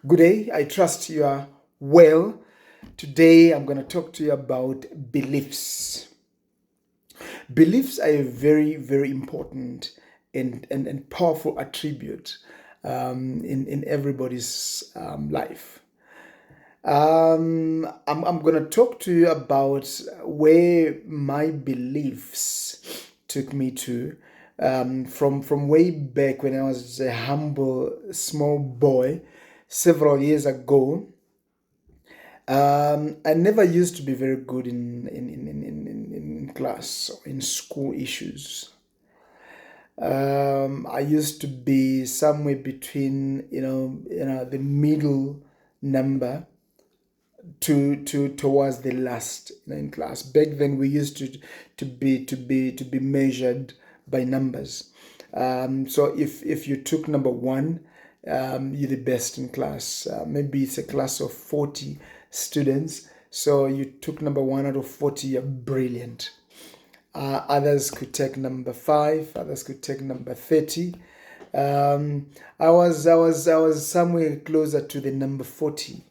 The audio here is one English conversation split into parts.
Good day. I trust you are well. Today I'm going to talk to you about beliefs. Beliefs are a very, very important and powerful attribute in everybody's life. I'm going to talk to you about where my beliefs took me to from way back when I was a humble small boy several years ago. I never used to be very good in class or in school issues. I used to be somewhere between the middle number to towards the last in class. Back then, we used to be measured by numbers. So if you took number one, you're the best in class. Maybe it's a class of 40 students. So you took number one out of 40, you're brilliant. Others could take number five, others could take number 30. I was somewhere closer to the number 40.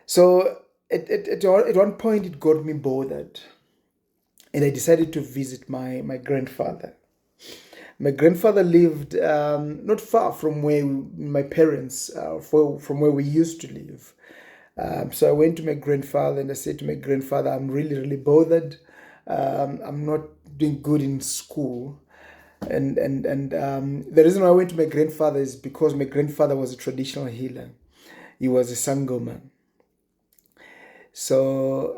So at one point, it got me bothered, and I decided to visit my grandfather. My grandfather lived not far from where my parents, from where we used to live. So I went to my grandfather and I said to my grandfather, I'm really, really bothered. I'm not doing good in school. And the reason why I went to my grandfather is because my grandfather was a traditional healer. He was a Sangoma. So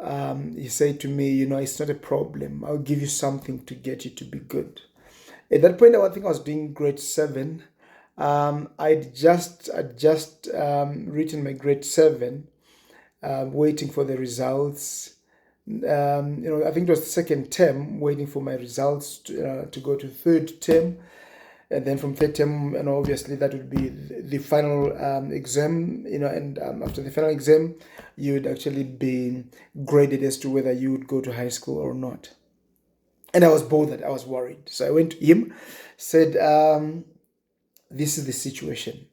he said to me, it's not a problem. I'll give you something to get you to be good. At that point, I think I was doing grade seven. I'd just written my grade seven, waiting for the results. I think it was the second term, waiting for my results to go to third term. And then from third term, and obviously that would be the final exam, and after the final exam, you would actually be graded as to whether you would go to high school or not. And I was bothered, I was worried. So I went to him, said, this is the situation.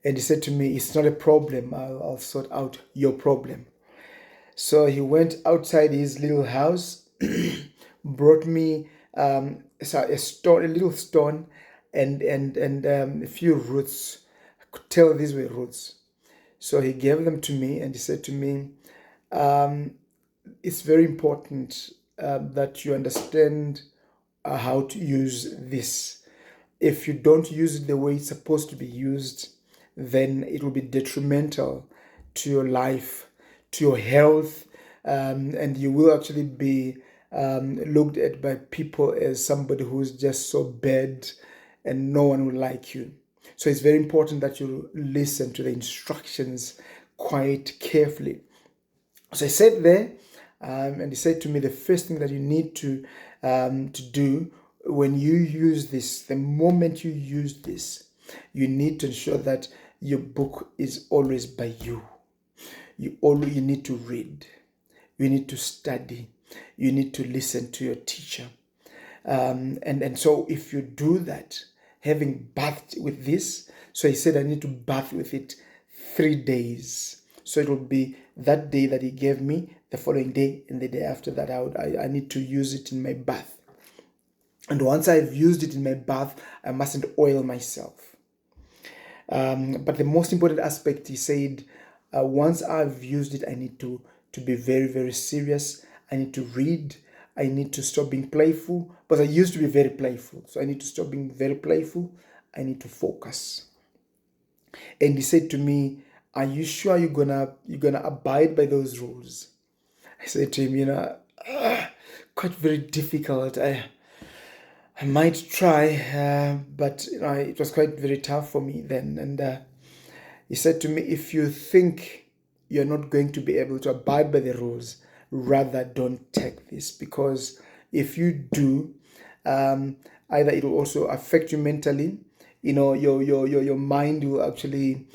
And he said to me, it's not a problem, I'll sort out your problem. So he went outside his little house, brought me a little stone, and a few roots. I could tell these were roots. So he gave them to me, and he said to me, "It's very important that you understand how to use this. If you don't use it the way it's supposed to be used, then it will be detrimental to your life, to your health, and you will actually be looked at by people as somebody who's just so bad and no one will like you. So it's very important that you listen to the instructions quite carefully." So I sat there, and he said to me, the first thing that you need to do when you use this, the moment you use this, you need to ensure that your book is always by you. You need to read. You need to study. You need to listen to your teacher. And so if you do that, having bathed with this, so he said I need to bath with it 3 days. So it will be that day that he gave me, the following day, and the day after that I need to use it in my bath. And once I've used it in my bath, I mustn't oil myself. But the most important aspect, he said, once I've used it, I need to be very, very serious. I need to read. I need to stop being playful, because I used to be very playful. So I need to stop being very playful. I need to focus. And he said to me, "Are you sure you're gonna abide by those rules?" I said to him, quite very difficult. I might try, but it was quite very tough for me then. And he said to me, "If you think you're not going to be able to abide by the rules, rather don't take this, because if you do, either it will also affect you mentally. Your mind will actually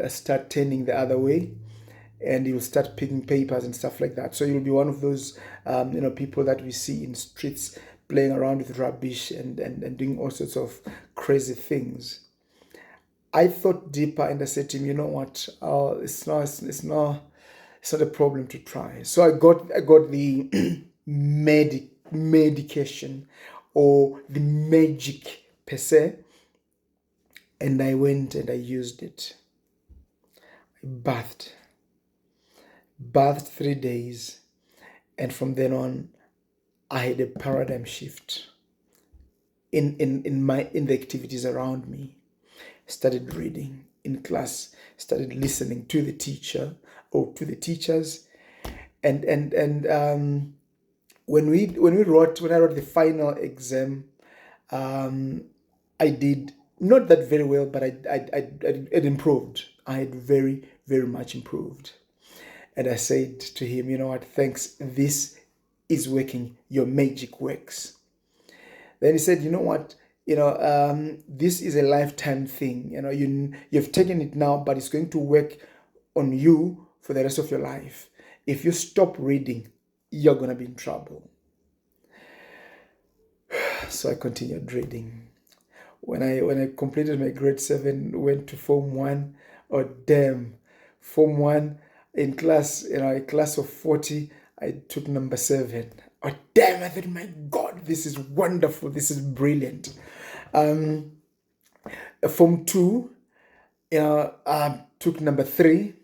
start turning the other way, and you'll start picking papers and stuff like that. So you'll be one of those people that we see in streets playing around with rubbish and doing all sorts of crazy things." I thought deeper and I said to him, you know what? It's not a problem to try. So I got the medication or the magic per se, and I went and I used it. I bathed 3 days, and from then on, I had a paradigm shift in the activities around me. Started reading in class, started listening to the teacher or to the teachers, and when I wrote the final exam, I did not that very well, but I improved. I had very, very much improved. And I said to him, you know what, thanks, this is working, your magic works. Then he said, you know what, this is a lifetime thing. You've taken it now, but it's going to work on you for the rest of your life. If you stop reading, you're going to be in trouble. So I continued reading. When I completed my grade 7, went to Form 1, oh damn, Form 1 in class, a class of 40, I took number 7. Oh damn, I thought, my God, this is wonderful, this is brilliant. Form 2, took number 3.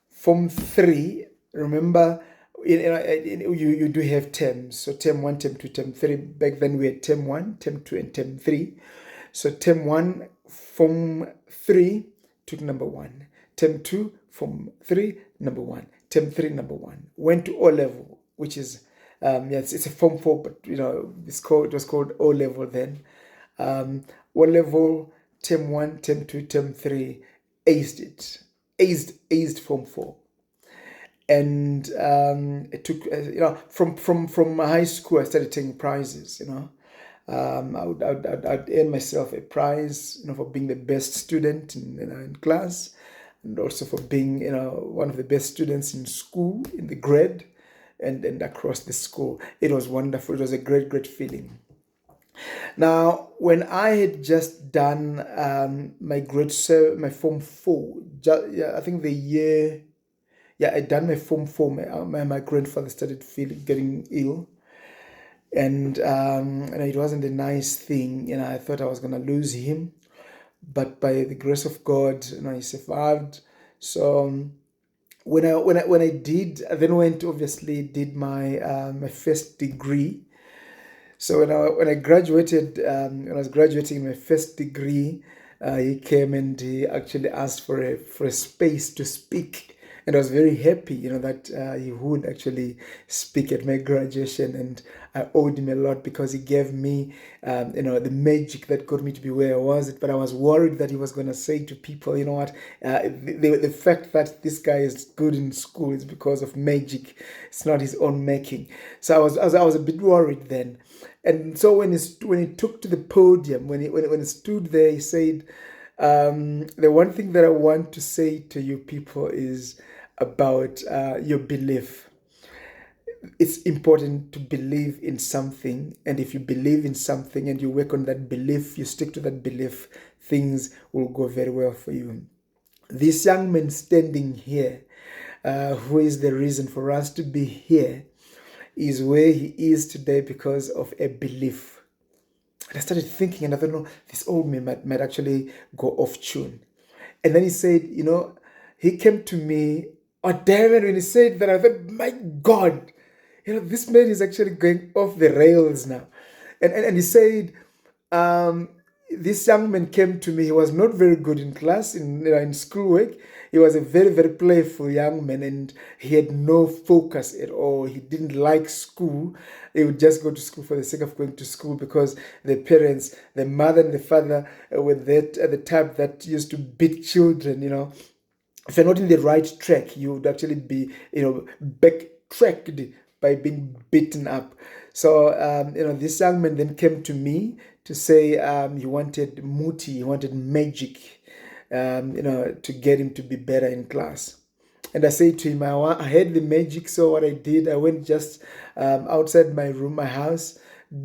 Form 3, remember, you do have terms. So term 1, term 2, term 3. Back then we had term 1, term 2, and term 3. So term 1, form 3, took number 1. Term 2, form 3, number 1. Term 3, number 1. Went to O level, which is it's a form 4, but it was called O level then. O level, term 1, term 2, term 3, aced it. Aced form 4. And it took from high school I started taking prizes. I'd earn myself a prize, for being the best student in class, and also for being one of the best students in school, in the grade, and across the school. It was wonderful. It was a great feeling. Now, when I had just done my grade 7, my form 4, I think the year. Yeah, I done my form 4. My grandfather started getting ill, and it wasn't a nice thing. I thought I was gonna lose him, but by the grace of God, he survived. So when I did, I then did my first degree. So when I graduated, when I was graduating my first degree, he came and he actually asked for a space to speak. And I was very happy, that he would actually speak at my graduation, and I owed him a lot because he gave me, the magic that got me to be where I was. But I was worried that he was going to say to people, you know what, the fact that this guy is good in school is because of magic. It's not his own making. So I was a bit worried then. And so when he took to the podium, when he stood there, he said, the one thing that I want to say to you people is about your belief. It's important to believe in something, and if you believe in something and you work on that belief, you stick to that belief, things will go very well for you. This young man standing here, who is the reason for us to be here, is where he is today because of a belief. And I started thinking, and I thought, no, this old man might actually go off tune. And then he said, he came to me. Oh, damn it, when he said that, I thought, my God, this man is actually going off the rails now. And he said, this young man came to me. He was not very good in class, in schoolwork. He was a very, very playful young man, and he had no focus at all. He didn't like school. He would just go to school for the sake of going to school because the parents, the mother and the father, were the type that used to beat children, If you're not in the right track, you would actually be, backtracked by being beaten up. So, this young man then came to me to say he wanted muti, he wanted magic, to get him to be better in class. And I said to him, I had the magic, so what I did, I went just outside my room, my house,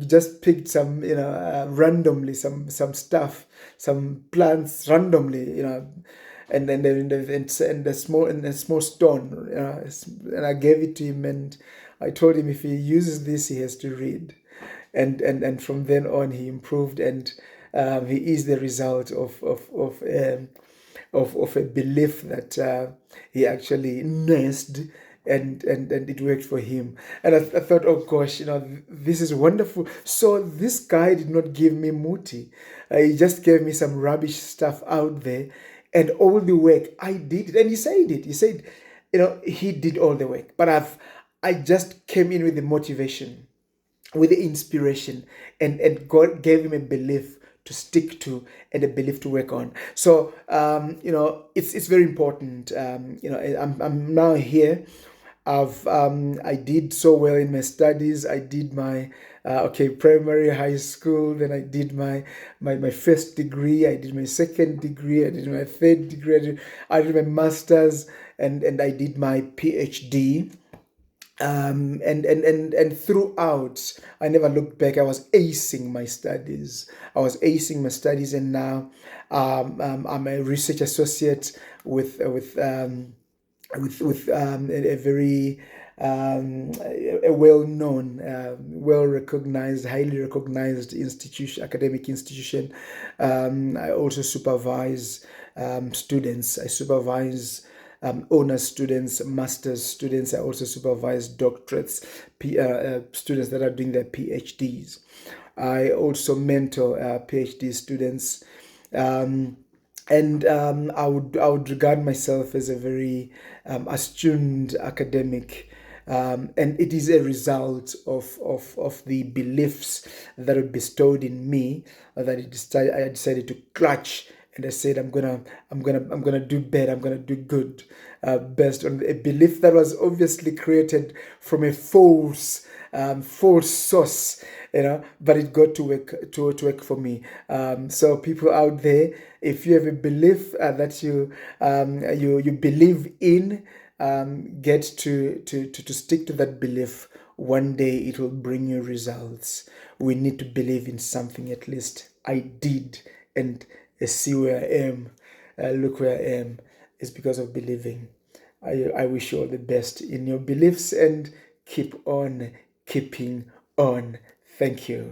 just picked some, randomly, some stuff, some plants randomly, and then and a small stone, and I gave it to him, and I told him if he uses this, he has to read, and from then on he improved, and he is the result of a belief that he actually nursed, and it worked for him. And I thought, oh gosh, this is wonderful. So this guy did not give me muti. He just gave me some rubbish stuff out there, and all the work I did it. And he said it. He said, he did all the work, but I just came in with the motivation, with the inspiration, and God gave him a belief to stick to and a belief to work on. So it's very important. I'm now here. I did so well in my studies. I did my primary, high school. Then I did my first degree. I did my second degree. I did my third degree. I did my master's, and I did my PhD. And throughout, I never looked back. I was acing my studies. And now I'm a research associate with a very a well-known, well-recognized, highly recognized academic institution. I also supervise students. I supervise honors students, master's students. I also supervise doctorates, students that are doing their PhDs. I also mentor PhD students. And I would regard myself as a very astute academic, and it is a result of the beliefs that were bestowed in me, that I decided to clutch, and I said I'm gonna do better. I'm gonna do good, based on a belief that was obviously created from a false source, but it got to work for me. So people out there, if you have a belief that you believe in, get to stick to that belief. One day it will bring you results. We need to believe in something. At least I did, and see where I am. Look where I am. It's because of believing. I wish you all the best in your beliefs, and keep on keeping on. Thank you.